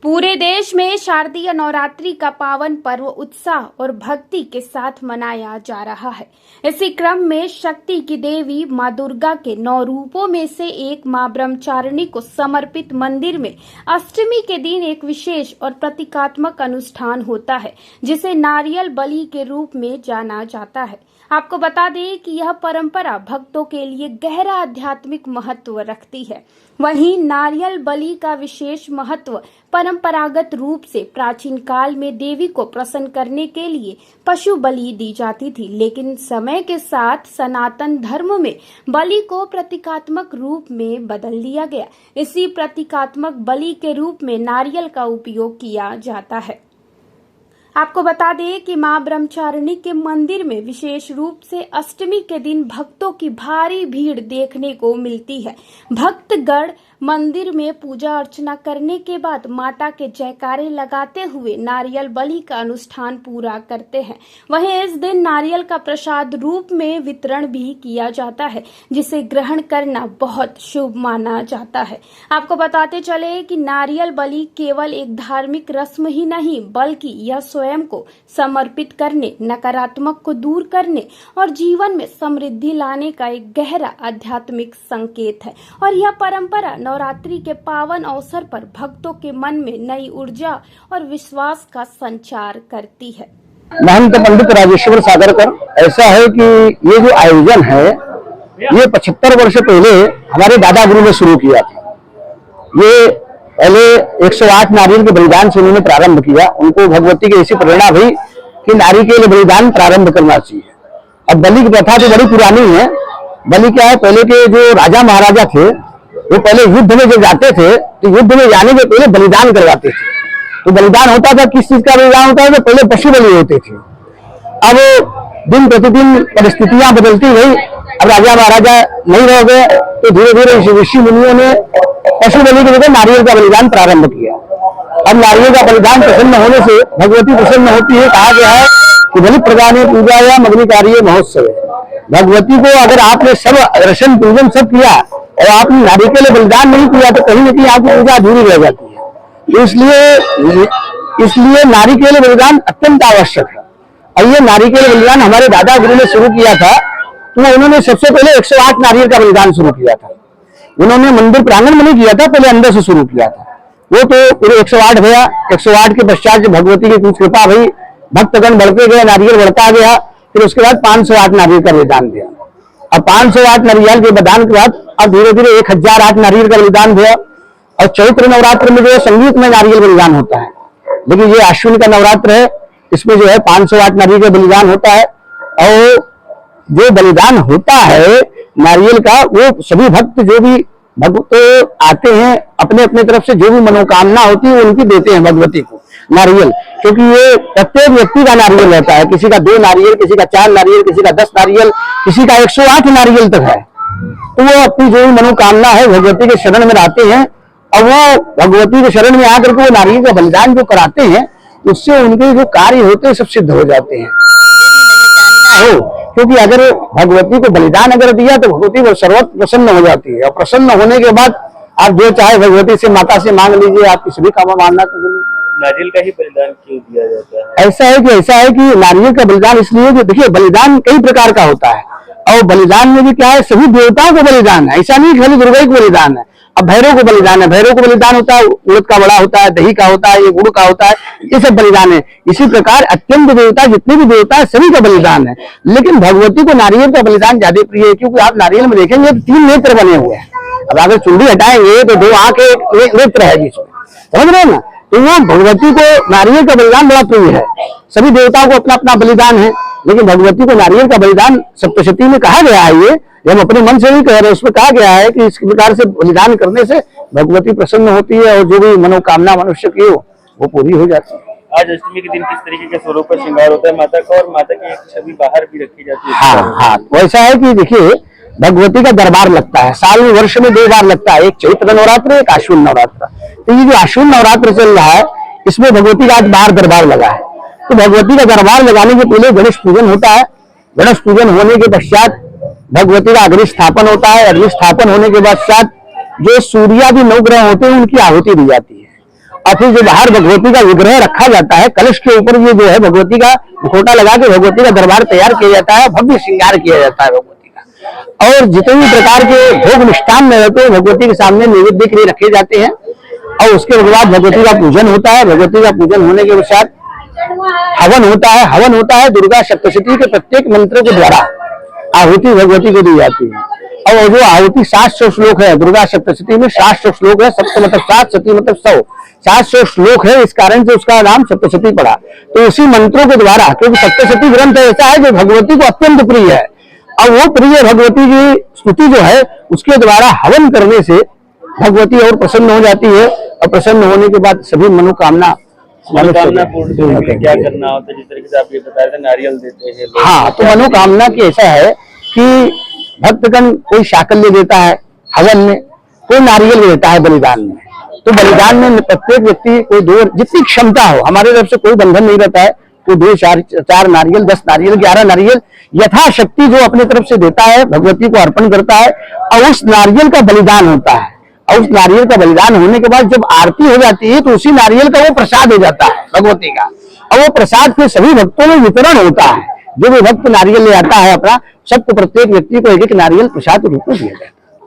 पूरे देश में शारदीय नवरात्रि का पावन पर्व उत्साह और भक्ति के साथ मनाया जा रहा है। इसी क्रम में शक्ति की देवी मां दुर्गा के 9 रूपों में से एक मां ब्रह्मचारिणी को समर्पित मंदिर में अष्टमी के दिन एक विशेष और प्रतीकात्मक अनुष्ठान होता है, जिसे नारियल बलि के रूप में जाना जाता है। आपको बता दें कि यह परंपरा भक्तों के लिए गहरा आध्यात्मिक महत्व रखती है। वहीं नारियल बलि का विशेष महत्व परंपरागत रूप से प्राचीन काल में देवी को प्रसन्न करने के लिए पशु बलि दी जाती थी, लेकिन समय के साथ सनातन धर्म में बलि को प्रतीकात्मक रूप में बदल दिया गया। इसी प्रतीकात्मक बलि के रूप में नारियल का उपयोग किया जाता है। आपको बता दें कि मां ब्रह्मचारिणी के मंदिर में विशेष रूप से अष्टमी के दिन भक्तों की भारी भीड़ देखने को मिलती है। भक्तगण मंदिर में पूजा अर्चना करने के बाद माता के जयकारे लगाते हुए नारियल बलि का अनुष्ठान पूरा करते हैं। वहीं इस दिन नारियल का प्रसाद रूप में वितरण भी किया जाता है, जिसे ग्रहण करना बहुत शुभ माना जाता है। आपको बताते चले कि नारियल बलि केवल एक धार्मिक रस्म ही नहीं, बल्कि यह स्वयं को समर्पित करने, नकारात्मक को दूर करने और जीवन में समृद्धि लाने का एक गहरा आध्यात्मिक संकेत है। और यह परंपरा नवरात्रि के पावन अवसर पर भक्तों के मन में नई ऊर्जा और विश्वास का संचार करती है। महंत पंडित राजेश्वर सागरकर, ऐसा है कि ये जो आयोजन है ये 75 वर्ष पहले हमारे दादा गुरु ने शुरू किया था। ये पहले 108 नारियल के बलिदान से उन्होंने प्रारंभ किया। उनको भगवती की ऐसी प्रेरणा हुई कि नारी के लिए बलिदान प्रारंभ करना चाहिए। अब बलि की प्रथा तो बड़ी पुरानी है। बलि क्या है, पहले के जो राजा महाराजा थे वो पहले युद्ध में जब जाते थे तो युद्ध में जाने के पहले बलिदान करवाते थे। तो बलिदान होता था, किस चीज का बलिदान होता है, तो पहले पशु बलि होते थे। अब दिन प्रतिदिन परिस्थितियां बदलती गई। अब राजा महाराजा नहीं रह गए तो धीरे धीरे ऋषि मुनियों ने पशु बलि के जगह नारियल का बलिदान प्रारंभ किया। अब नारियल का बलिदान प्रसन्न होने से भगवती प्रसन्न होती है। कहा गया है कि बलि प्रदान पूजा या मग्नि कार्य महोत्सव। भगवती को अगर आपने सब दर्शन पूजन सब किया और आपने नारियल के लिए बलिदान नहीं किया तो कहीं न कहीं आपकी पूजा अधूरी रह जाती है। तो इसलिए नारी के लिए बलिदान अत्यंत आवश्यक है। और ये नारी के लिए बलिदान हमारे दादा गुरु ने शुरू किया था। तो उन्होंने सबसे पहले 108 नारियल का बलिदान शुरू किया था। उन्होंने मंदिर प्रांगण में नहीं किया था, पहले अंदर से शुरू किया था। वो तो पूरे 108 भैया। 108 के पश्चात जब भगवती की कुछ कृपा भई, भक्तगण बढ़ते गए, नारियल बढ़ता गया। फिर उसके बाद 508 नारियल का बलिदान दिया। अब 508 नारियल के बलिदान के बाद अब धीरे धीरे 1008 नारियल का बलिदान हुआ। और चैत्र नवरात्र में जो है संगीत में नारियल बलिदान होता है, लेकिन ये अश्विन का नवरात्र है, इसमें जो है 508 नारियल का बलिदान होता है। और जो बलिदान होता है नारियल का, वो सभी भक्त जो भी भक्त आते हैं अपने अपने तरफ से जो भी मनोकामना होती है उनकी देते हैं भगवती को नारियल। क्योंकि ये प्रत्येक व्यक्ति का नारियल रहता है, किसी का 2 नारियल, किसी का 4 नारियल, किसी का 10 नारियल, किसी का 108 नारियल तक है। तो वो अपनी जो भी मनोकामना है भगवती के शरण में रहते हैं और वो भगवती के शरण में आकर के वो नारियल का बलिदान जो कराते हैं उससे उनके जो कार्य होते हैं सब सिद्ध हो जाते हैं। क्योंकि अगर भगवती को बलिदान अगर दिया तो भगवती वो सर्वत्र प्रसन्न हो जाती है। और प्रसन्न होने के बाद आप जो चाहे भगवती से, माता से मांग लीजिए, आपकी सभी काम मानना। तो नारियल का ही बलिदान क्यों दिया जाता है? ऐसा है कि नारियल का बलिदान इसलिए कि देखिए बलिदान कई प्रकार का होता है। और बलिदान में भी क्या है, सभी देवताओं को बलिदान है। ऐसा नहीं खाली दुर्गा को बलिदान है। अब भैरव को बलिदान है, भैरव को बलिदान होता है, उड़द का बड़ा होता है, दही का होता है, ये गुड़ का होता है, ये सब बलिदान है। इसी प्रकार अत्यंत देवता जितने भी देवता है सभी का बलिदान है। लेकिन भगवती को नारियल का बलिदान ज्यादा प्रिय है, क्योंकि आप नारियल में देखेंगे तो 3 नेत्र बने हुए हैं। अब अगर चुंडी हटाएंगे तो 2 आंखें, एक नेत्र है बीच में, समझ रहे हैं ना। तो वो भगवती को नारियल का बलिदान बड़ा प्रिय है। सभी देवताओं को अपना अपना बलिदान है, लेकिन भगवती को नारियल का बलिदान सप्तशती में कहा गया है। ये हम अपने मन से नहीं कह रहे, उसमें कहा गया है कि इस प्रकार से बलिदान करने से भगवती प्रसन्न होती है और जो भी मनोकामना मनुष्य की हो वो पूरी हो जाती है। आज अष्टमी के दिन किस तरीके के स्वरूप पर श्रृंगार होता है माता का, और माता की एक छवि बाहर भी रखी जाती है? हाँ, वैसा है कि देखिए भगवती का दरबार लगता है साल में, वर्ष में 2 बार लगता है, एक चैत्र नवरात्र, एक अश्विन नवरात्र। तो ये जो अश्विन नवरात्र चल रहा है इसमें भगवती का आज बाहर दरबार लगा है। तो भगवती का दरबार लगाने के पहले गणेश पूजन होता है। गणेश पूजन होने के पश्चात भगवती का अग्नि स्थापन होता है। अग्नि स्थापन होने के पश्चात जो सूर्यादि 9 ग्रह होते हैं उनकी आहुति दी जाती है। और फिर जो बाहर भगवती का विग्रह रखा जाता है, कलश के ऊपर ये जो है भगवती का मुखौटा लगा के भगवती का दरबार तैयार किया जाता है, भव्य श्रृंगार किया जाता है भगवती का। और जितने भी प्रकार के भोग मिष्ठान में रहते हैं भगवती के सामने नैवेद्य के लिए रखे जाते हैं। और उसके बाद भगवती का पूजन होता है। भगवती का पूजन होने के पश्चात हवन होता है। हवन होता है दुर्गा सप्तशती के प्रत्येक मंत्र के द्वारा आहुति भगवती को दी जाती है। और जो आहुति 700 श्लोक है, दुर्गा सप्तशती में 700 श्लोक है। सप्त मतलब 7, सती मतलब 100, 700 श्लोक है। इस कारण से उसका नाम सप्तशती पड़ा। तो उसी मंत्रों के द्वारा, क्योंकि सप्तशती ग्रंथ ऐसा है जो भगवती को अत्यंत प्रिय है, और वो प्रिय भगवती की स्तुति जो है उसके द्वारा हवन करने से भगवती और प्रसन्न हो जाती है। और प्रसन्न होने के बाद सभी मनोकामना पूर्ण करने के लिए क्या करना होता है? जिस तरीके से आप ये बता रहे थे, नारियल देते हैं लोग। हाँ, तो मनोकामना की ऐसा है कि भक्तगण कोई शाकल्य देता है हवन में, कोई नारियल देता है बलिदान में। तो बलिदान में प्रत्येक व्यक्ति कोई 2, जितनी क्षमता हो, हमारे तरफ से कोई बंधन नहीं रहता है, कोई 2, 4 नारियल, 10 नारियल, 11 नारियल यथाशक्ति जो अपने तरफ से देता है भगवती को अर्पण करता है। और उस नारियल का बलिदान होता है। और उस नारियल का बलिदान होने के बाद जब आरती हो जाती है तो उसी नारियल का वो प्रसाद हो जाता है भगवती का। और वो प्रसाद फिर सभी भक्तों में वितरण होता है। जो भी भक्त नारियल ले आता है अपना, सबको प्रत्येक व्यक्ति को एक नारियल प्रसाद रूप में दिया जाता है।